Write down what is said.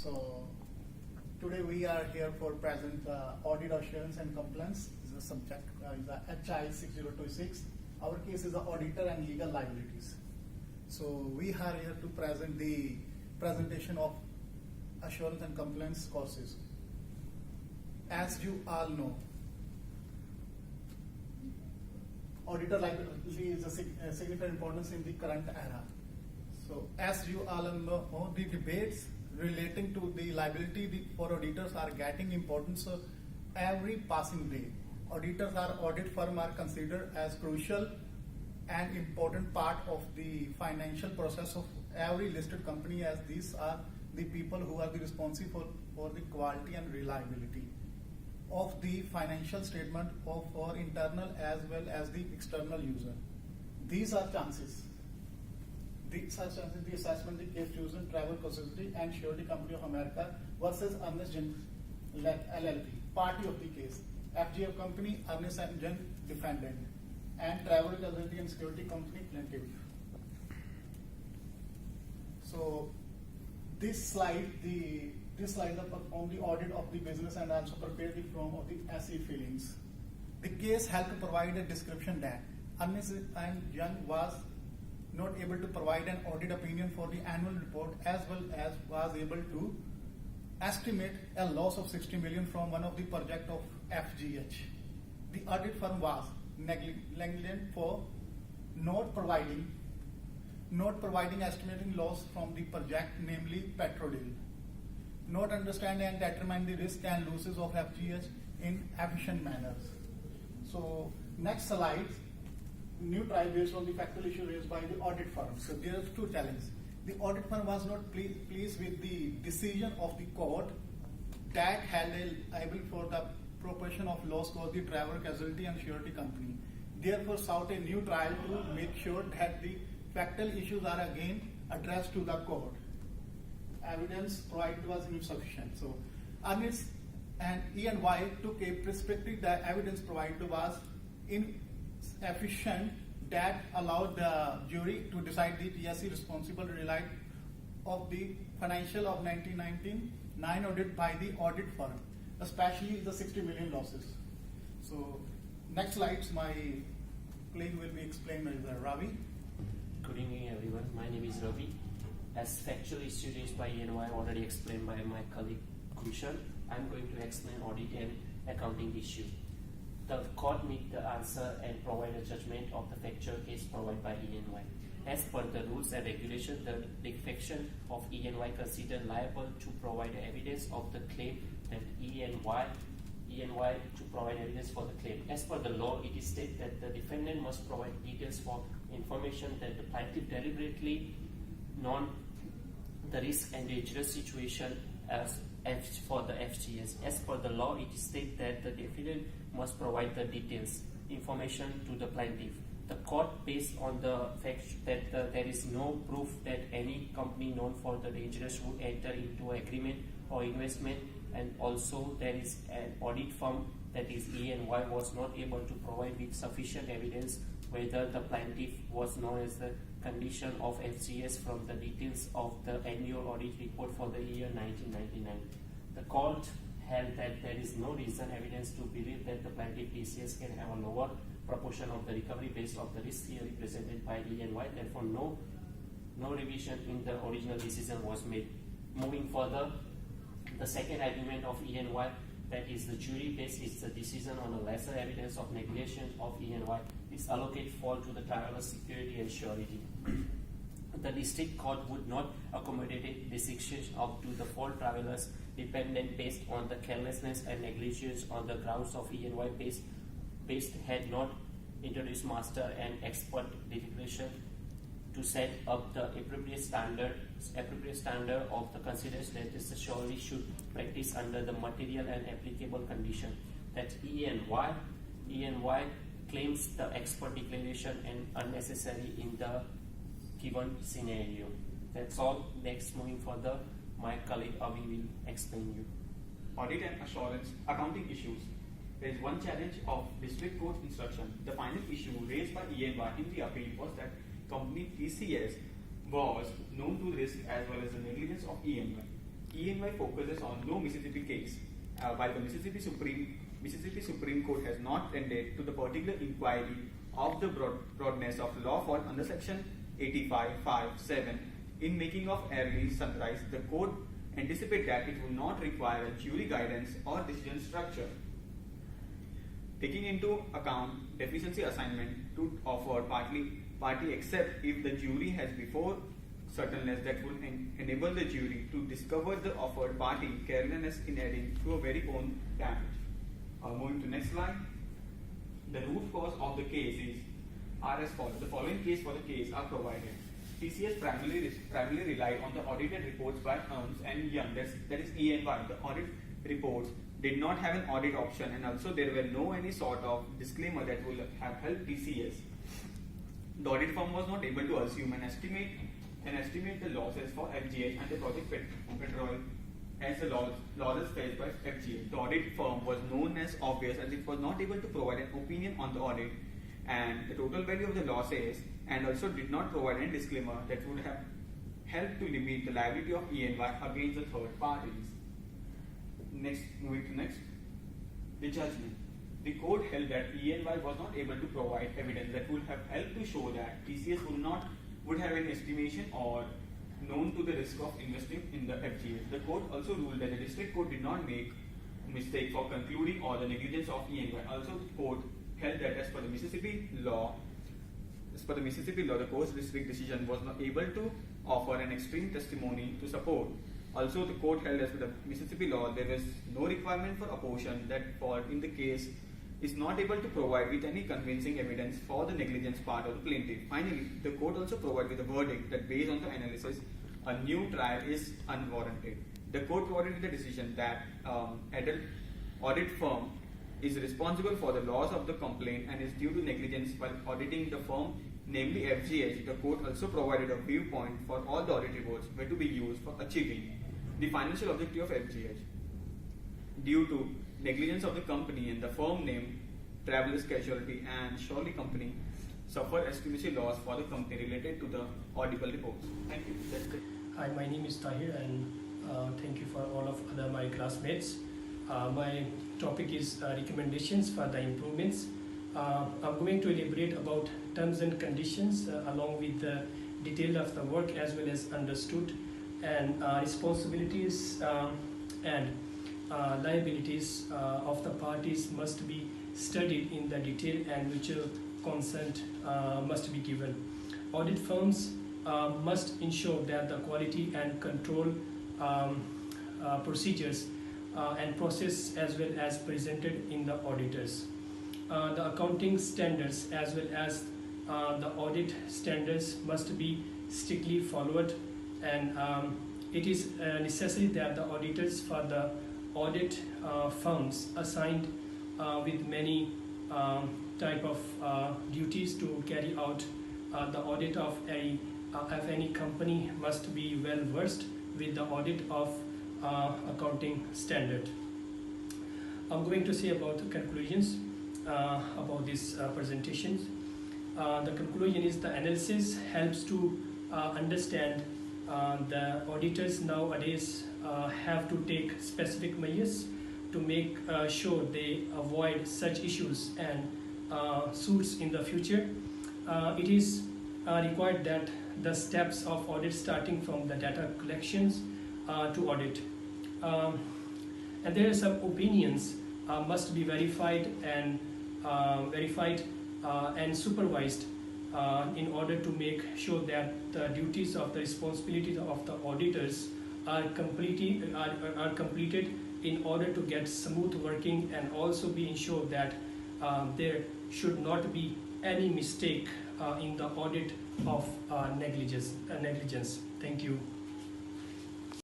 So today we are here for present audit assurance and compliance. Is the subject is the HI6026. Our case is the auditor and legal liabilities. So we are here to present the presentation of assurance and compliance courses. As you all know, auditor liability is a significant importance in the current era. So as you all know, the debates relating to the liability for auditors are getting importance every passing day. Auditors or audit firm are considered as crucial and important part of the financial process of every listed company, as these are the people who are responsible for the quality and reliability of the financial statement of our internal as well as the external user. These are chances. The assessment, the case chosen, Travel Casualty and Surety Company of America versus Ernst Young LLP, party of the case. FGF Company, Ernst Young defendant, and Travel Casualty and Security Company plaintiff. So this slide perform the audit of the business and also prepare the form of the SE filings. The case helped to provide a description that Ernst Young was not able to provide an audit opinion for the annual report, as well as was able to estimate a loss of 60 million from one of the project of FGH. The audit firm was negligent for not providing estimating loss from the project, namely Petrodil, not understand and determine the risk and losses of FGH in efficient manners. So next slide. New trial based on the factual issue raised by the audit firm. So there are two challenges. The audit firm was not pleased with the decision of the court that held liable for the proportion of loss caused the Travel Casualty and Surety Company. Therefore, sought a new trial to make sure that the factual issues are again addressed to the court. Evidence provided was insufficient. So Ernst and E&Y took a perspective that evidence provided was insufficient that allowed the jury to decide the PSC responsible relied of the financial of 1999 audit by the audit firm, especially the 60 million losses. So next slides, my colleague will be explained by Ravi. Good evening, everyone. My name is Ravi. As factual issues raised by E&Y already explained by my colleague Kushan, I'm going to explain audit and accounting issue. The court meet the answer and provide a judgment of the factual case provided by E&Y. As per the rules and regulations, the defection of E&Y considered liable to provide evidence of the claim that E&Y to provide evidence for the claim. As per the law, it is stated that the defendant must provide details for information that the plaintiff deliberately known the risk and dangerous situation as for the FGS. As per the law, it is stated that the defendant must provide the details, information to the plaintiff. The court, based on the fact that there is no proof that any company known for the dangerous would enter into agreement or investment, and also there is an audit firm, that is E&Y, was not able to provide with sufficient evidence whether the plaintiff was known as the condition of FGS from the details of the annual audit report for the year 1999. The court held that there is no reason evidence to believe that the plaintiff TCS can have a lower proportion of the recovery based on the risk theory presented by E&Y. Therefore, no revision in the original decision was made. Moving further, the second argument of E&Y, that is the jury based its decision on a lesser evidence of negligence of E&Y, is allocate fault to the traveler security and surety. The district court would not accommodate decisions up to the fault travelers dependent based on the carelessness and negligence on the grounds of E&Y based had not introduced master and expert declaration to set up the appropriate standard of the consideration that the surety should practice under the material and applicable condition. That E&Y claims the expert declaration and unnecessary in the given scenario. That's all. Next, moving further, my colleague Avi will explain you. Audit and assurance accounting issues. There is one challenge of district court instruction. The final issue raised by E&Y in the appeal was that company TCS was known to risk as well as the negligence of E&Y. E&Y focuses on no Mississippi case, while the Mississippi Supreme Court has not tended to the particular inquiry of the broadness of law fall under section 85(5)(7). In making of early sunrise, the court anticipates that it will not require a jury guidance or decision structure. Taking into account deficiency assignment to offer party except if the jury has before certainness that would enable the jury to discover the offered party carelessness in adding to a very own damage. Moving to next slide. The root cause of the case are as follows. The following case for the case are provided. TCS primarily relied on the audited reports by Ernst and Young, that is E&Y. The audit reports did not have an audit option, and also there were no any sort of disclaimer that would have helped TCS. The audit firm was not able to assume and estimate the losses for FGH and the project Petrol as the losses faced by FGH. The audit firm was known as obvious as it was not able to provide an opinion on the audit and the total value of the losses, and also did not provide any disclaimer that would have helped to limit the liability of E&Y against the third parties. Moving to next. The judgment. The court held that E&Y was not able to provide evidence that would have helped to show that TCS would have any estimation or known to the risk of investing in the FGH. The court also ruled that the district court did not make a mistake for concluding or the negligence of E&Y. Also, the court held that as per the Mississippi law, the court's district decision was not able to offer an extreme testimony to support. Also, the court held as per the Mississippi law, there was no requirement for opposition that fault in the case is not able to provide with any convincing evidence for the negligence part of the plaintiff. Finally, the court also provided with a verdict that based on the analysis, a new trial is unwarranted. The court provided with the decision that audit firm is responsible for the loss of the complaint and is due to negligence while auditing the firm, namely FGH. The court also provided a viewpoint for all the audit reports were to be used for achieving the financial objective of FGH. Due to negligence of the company and the firm name, Travelers Casualty and Shirley Company suffer estimated loss for the company related to the audible reports. Thank you. That's it. Hi, my name is Tahir, and thank you for all of other my classmates. My topic is recommendations for the improvements. I'm going to elaborate about terms and conditions along with the detail of the work as well as understood, and responsibilities and liabilities of the parties must be studied in the detail, and mutual consent must be given. Audit firms must ensure that the quality and control procedures and process as well as presented in the auditors. The accounting standards as well as the audit standards must be strictly followed, and it is necessary that the auditors for the audit firms assigned with many type of duties to carry out the audit of any company must be well versed with the audit of accounting standard. I'm going to say about the conclusions about these presentations. The conclusion is the analysis helps to understand the auditors nowadays have to take specific measures to make sure they avoid such issues and suits in the future. It is required that the steps of audit starting from the data collections to audit. And there are some opinions must be verified and supervised in order to make sure that the duties of the responsibilities of the auditors are completed in order to get smooth working, and also be ensured that there should not be any mistake in the audit of negligence. Thank you.